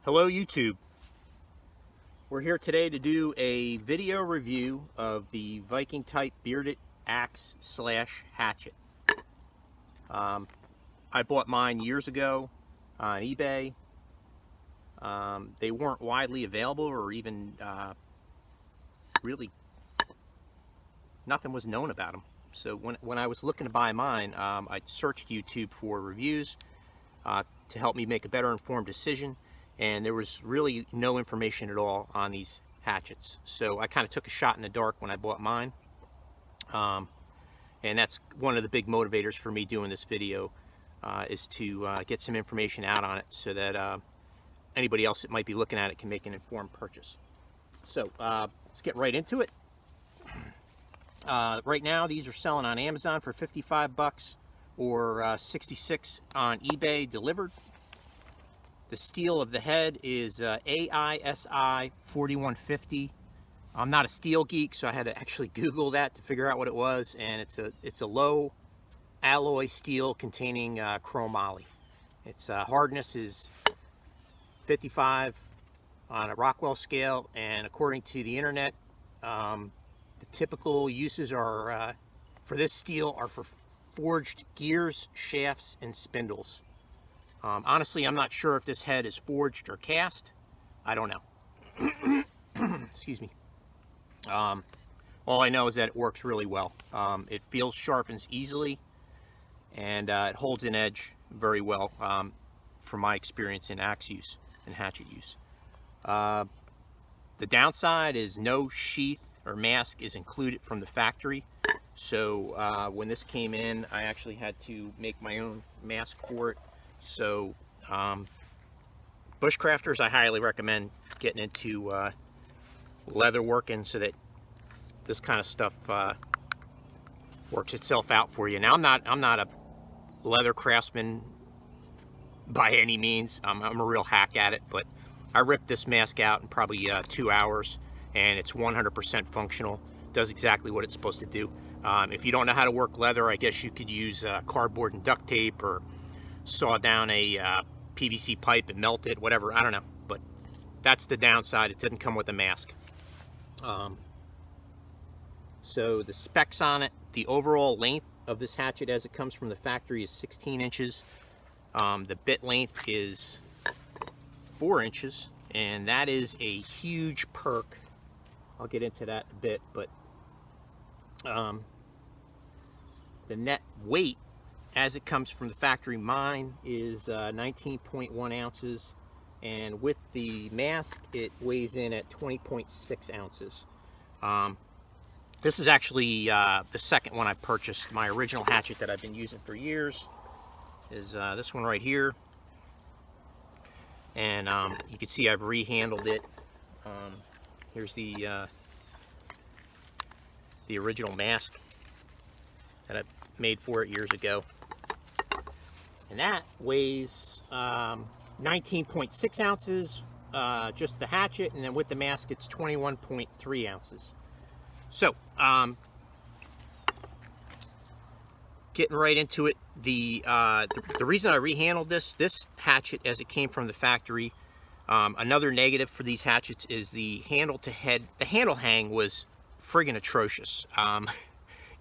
Hello YouTube. We're here today to do a video review of the Viking type bearded axe slash hatchet. I bought mine years ago on eBay. They weren't widely available, or even really nothing was known about them. So when I was looking to buy mine, I searched YouTube for reviews to help me make a better informed decision. And there was really no information at all on these hatchets. So I kind of took a shot in the dark when I bought mine. And that's one of the big motivators for me doing this video, is to get some information out on it so that anybody else that might be looking at it can make an informed purchase. So let's get right into it. Right now these are selling on Amazon for 55 bucks or 66 on eBay delivered. The steel of the head is AISI 4150. I'm not a steel geek, so I had to actually Google that to figure out what it was, and it's a low alloy steel containing chromoly. Its hardness is 55 on a Rockwell scale, and according to the internet, the typical uses are for this steel are for forged gears, shafts, and spindles. Honestly, I'm not sure if this head is forged or cast. I don't know. Excuse me. All I know is that it works really well. It feels sharpens easily, and it holds an edge very well, from my experience in axe use and hatchet use. The downside is no sheath or mask is included from the factory. So when this came in, I actually had to make my own mask for it. So bushcrafters, I highly recommend getting into leather working so that this kind of stuff works itself out for you. Now I'm not a leather craftsman by any means. I'm a real hack at it, but I ripped this mask out in probably 2 hours, and it's 100% functional. Does exactly what it's supposed to do. If you don't know how to work leather, I guess you could use cardboard and duct tape, or saw down a PVC pipe and melt it, whatever, I don't know. But that's the downside. It didn't come with a mask. So the specs on it, the overall length of this hatchet as it comes from the factory is 16 inches. The bit length is 4 inches, and that is a huge perk. I'll get into that in a bit, but the net weight as it comes from the factory, mine is 19.1 ounces, and with the mask it weighs in at 20.6 ounces. This is actually the second one I purchased. My original hatchet that I've been using for years is this one right here, and you can see I've rehandled it. Here's the original mask that I made for it years ago. And that weighs 19.6 ounces, just the hatchet, and then with the mask it's 21.3 ounces. So, getting right into it, the reason I rehandled this hatchet as it came from the factory, another negative for these hatchets is the handle to head. The handle hang was friggin' atrocious.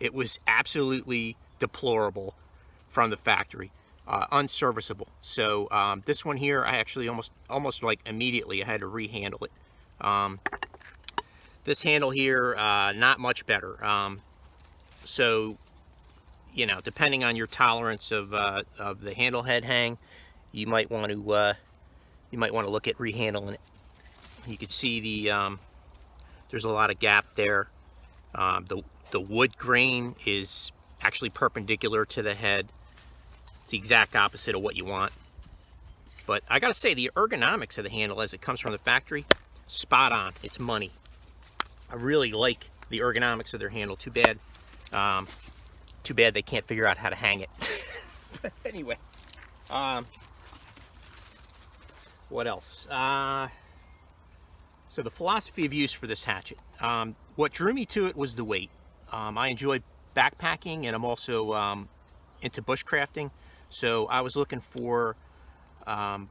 It was absolutely deplorable from the factory. Unserviceable. So this one here, I actually almost like immediately I had to rehandle it. This handle here, not much better. So, you know, depending on your tolerance of the handle head hang, you might want to look at rehandling it. You can see there's a lot of gap there. The wood grain is actually perpendicular to the head. It's the exact opposite of what you want. But I gotta say, the ergonomics of the handle as it comes from the factory, spot on. It's money. I really like the ergonomics of their handle. Too bad they can't figure out how to hang it. But anyway, what else? So the philosophy of use for this hatchet. What drew me to it was the weight. I enjoy backpacking, and I'm also into bushcrafting. So I was looking for kind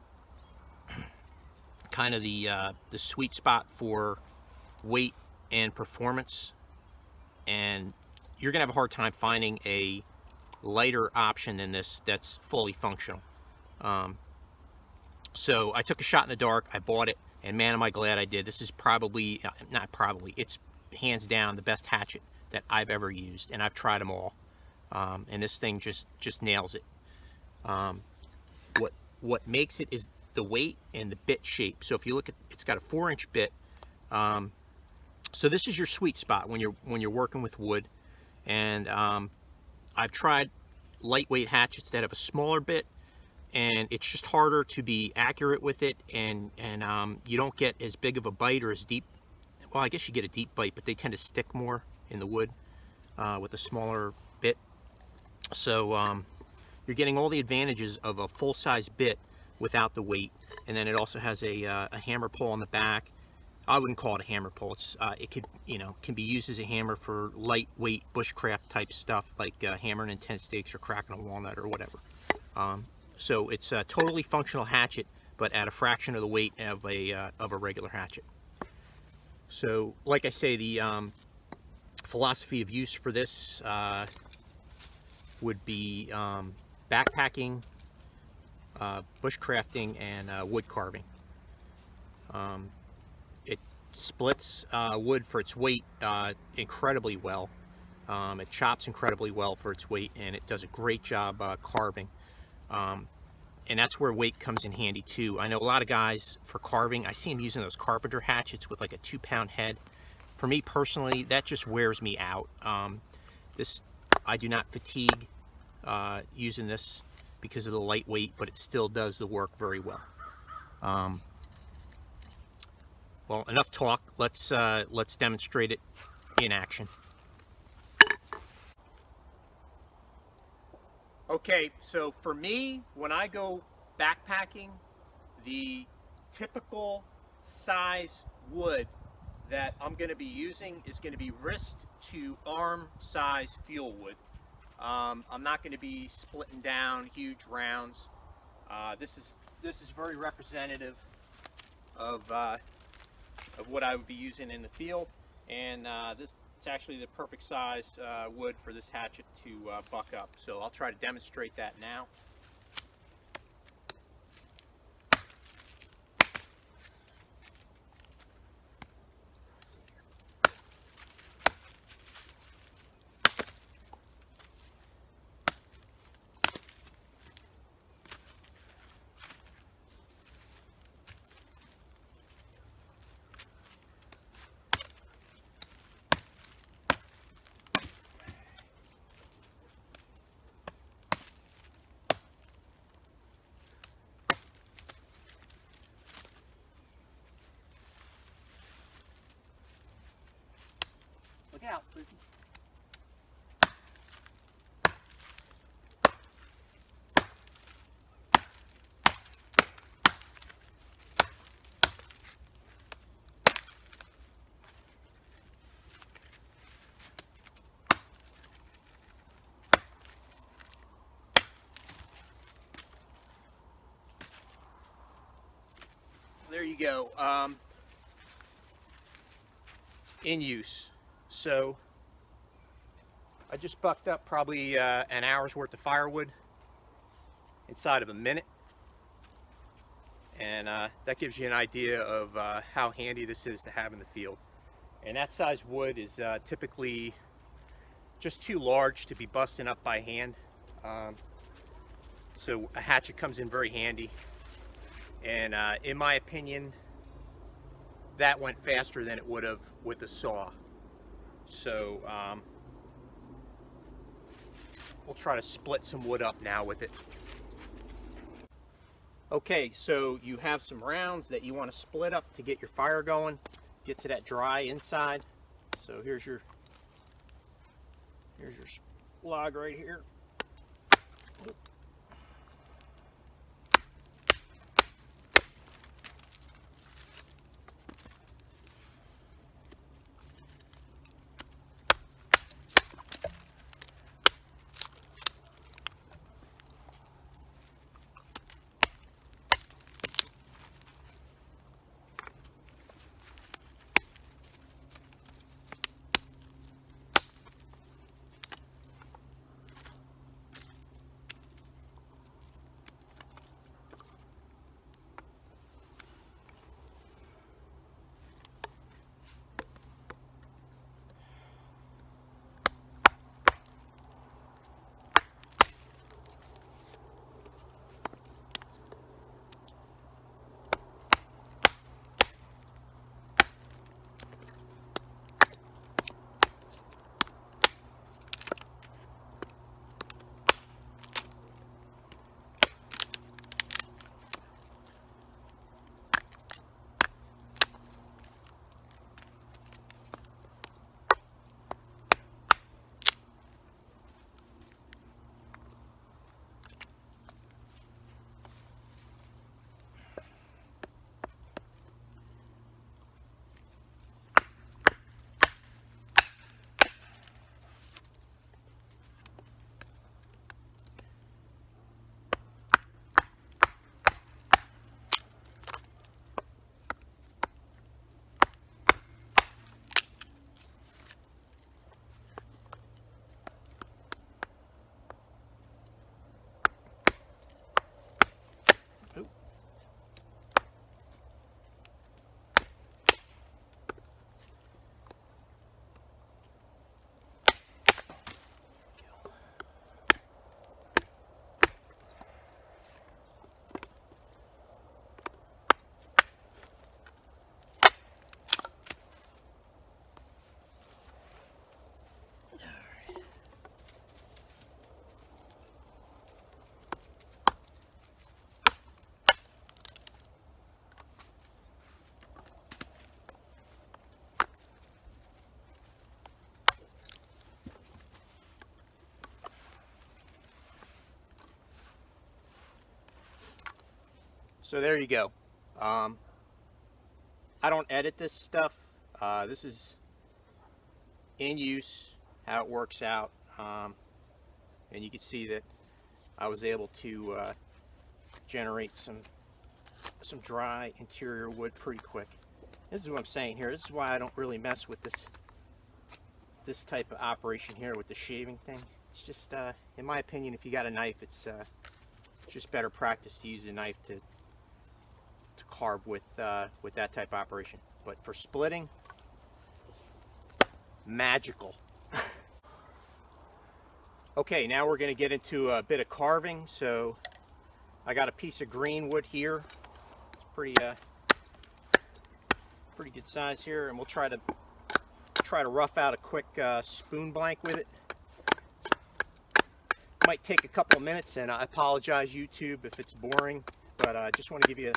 kind of the sweet spot for weight and performance, and you're gonna have a hard time finding a lighter option than this that's fully functional. So I took a shot in the dark, I bought it, and man am I glad I did. This is probably, not probably, it's hands down the best hatchet that I've ever used, and I've tried them all. And this thing just nails it. What makes it is the weight and the bit shape. So if you look at, it's got a 4-inch bit. So this is your sweet spot when you're working with wood. And I've tried lightweight hatchets that have a smaller bit, and it's just harder to be accurate with it, and you don't get as big of a bite or as deep. Well, I guess you get a deep bite, but they tend to stick more in the wood with a smaller bit. So you're getting all the advantages of a full-size bit without the weight, and then it also has a hammer pole on the back. I wouldn't call it a hammer pole. It's it could, can be used as a hammer for lightweight bushcraft type stuff, like hammering in 10 stakes or cracking a walnut or whatever. So it's a totally functional hatchet, but at a fraction of the weight of a regular hatchet. So, like I say, the philosophy of use for this would be backpacking, bushcrafting, and wood carving. It splits wood for its weight incredibly well. It chops incredibly well for its weight, and it does a great job carving. And that's where weight comes in handy too. I know a lot of guys for carving, I see them using those carpenter hatchets with like a 2-pound head. For me personally, that just wears me out. I do not fatigue using this because of the lightweight, but it still does the work very well. Well, enough talk. Let's demonstrate it in action. Okay, so for me, when I go backpacking, the typical size wood that I'm going to be using is going to be wrist to arm size fuel wood. I'm not going to be splitting down huge rounds. This is very representative of what I would be using in the field, and this is actually the perfect size wood for this hatchet to buck up. So I'll try to demonstrate that now. Look out, Lizzie. There you go. In use. So I just bucked up probably an hour's worth of firewood inside of a minute, and that gives you an idea of how handy this is to have in the field. And that size wood is typically just too large to be busting up by hand, so a hatchet comes in very handy. And in my opinion, that went faster than it would have with the saw. So we'll try to split some wood up now with it. Okay, so you have some rounds that you want to split up to get your fire going, get to that dry inside. So here's your log right here. So there you go. I don't edit this stuff. This is in use, how it works out. And you can see that I was able to generate some dry interior wood pretty quick. This is what I'm saying here. This is why I don't really mess with this type of operation here with the shaving thing. It's just, in my opinion, if you got a knife, it's just better practice to use a knife to carve with that type of operation. But for splitting, magical. Okay, now we're going to get into a bit of carving. So I got a piece of green wood here. It's pretty good size here, and we'll try to rough out a quick spoon blank with it. Might take a couple of minutes, and I apologize, YouTube, if it's boring, but I just want to give you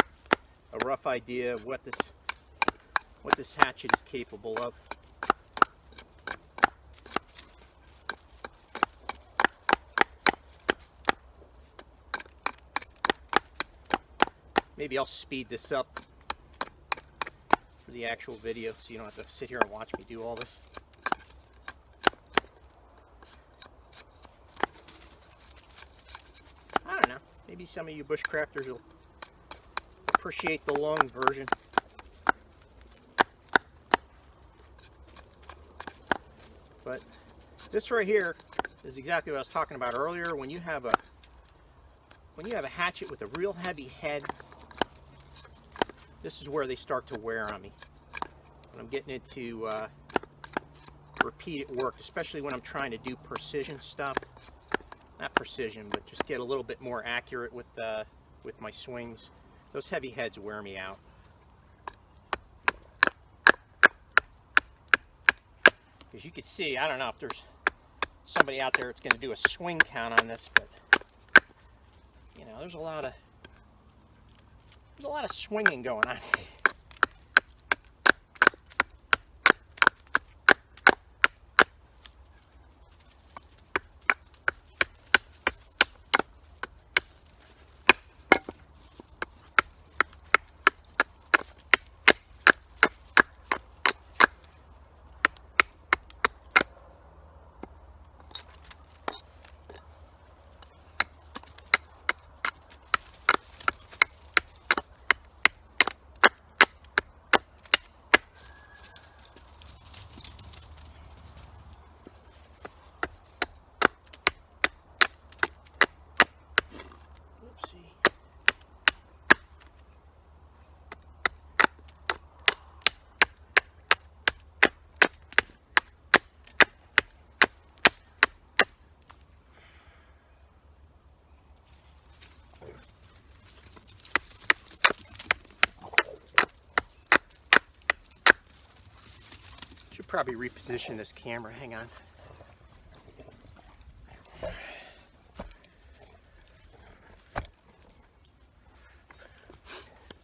a rough idea of what this hatchet is capable of. Maybe I'll speed this up for the actual video so you don't have to sit here and watch me do all this. I don't know. Maybe some of you bushcrafters will appreciate the long version. But this right here is exactly what I was talking about earlier. When you have a hatchet with a real heavy head, this is where they start to wear on me. When I'm getting into repeated work, especially when I'm trying to do precision stuff. Not precision, but just get a little bit more accurate with my swings. Those heavy heads wear me out. As you can see, I don't know if there's somebody out there that's going to do a swing count on this, but you know, there's a lot of swinging going on. Probably reposition this camera. Hang on.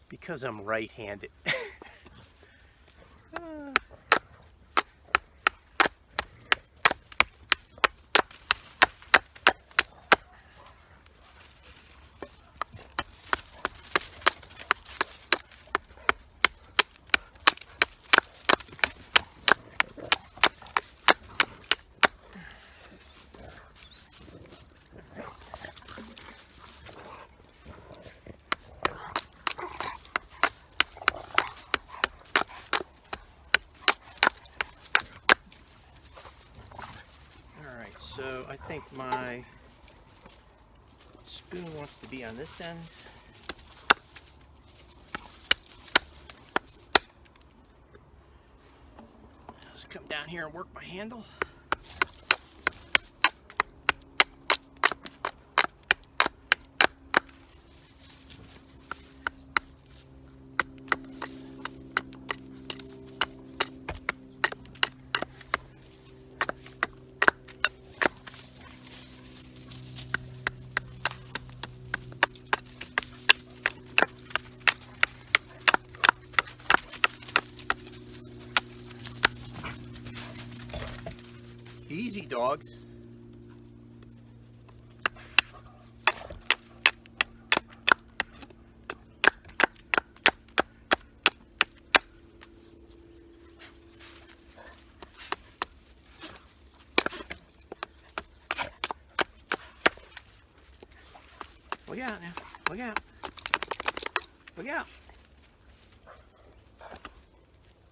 Because I'm right-handed. So I think my spoon wants to be on this end. Just come down here and work my handle. Easy, dogs. Look out now. Look out. Look out.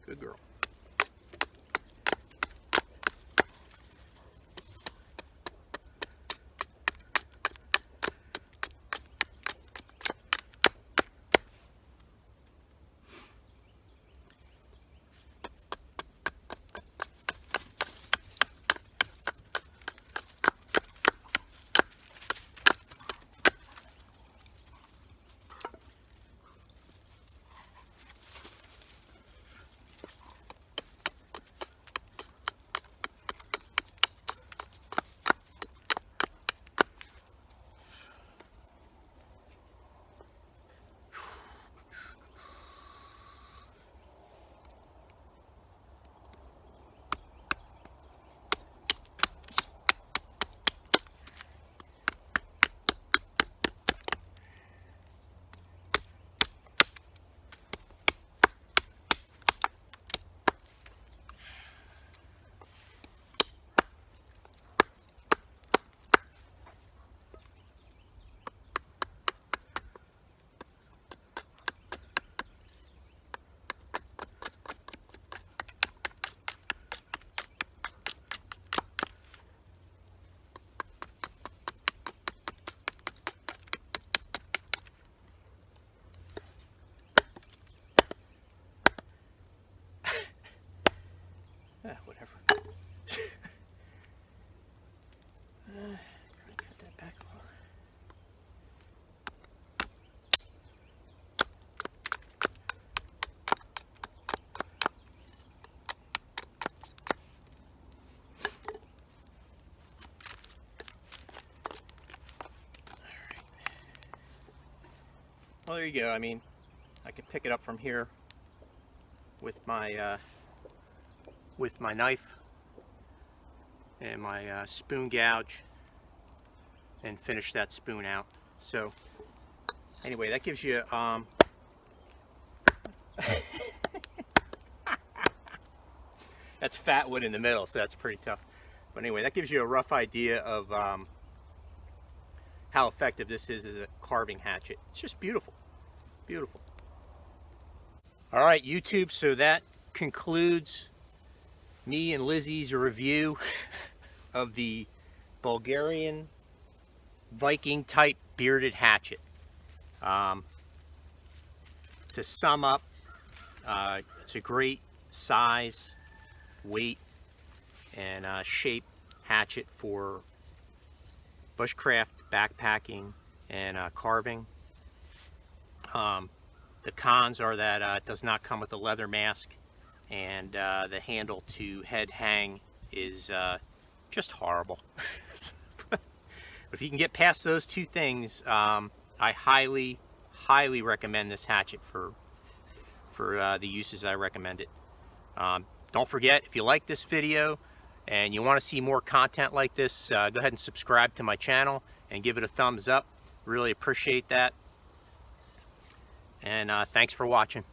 Good girl. Whatever. Cut that back a little. Alright. Well, there you go. I mean, I can pick it up from here with my knife and my spoon gouge and finish that spoon out. So anyway, that gives you that's fat wood in the middle, so that's pretty tough. But anyway, that gives you a rough idea of how effective this is as a carving hatchet. It's just beautiful, beautiful. All right, YouTube, so that concludes me and Lizzie's review of the Bulgarian Viking type bearded hatchet. To sum up, it's a great size, weight, and shape hatchet for bushcraft, backpacking, and carving. The cons are that it does not come with a leather mask, and the handle to head hang is just horrible. But if you can get past those two things, I highly recommend this hatchet for the uses I recommend it. Don't forget, if you like this video and you want to see more content like this, go ahead and subscribe to my channel and give it a thumbs up. Really appreciate that. And thanks for watching.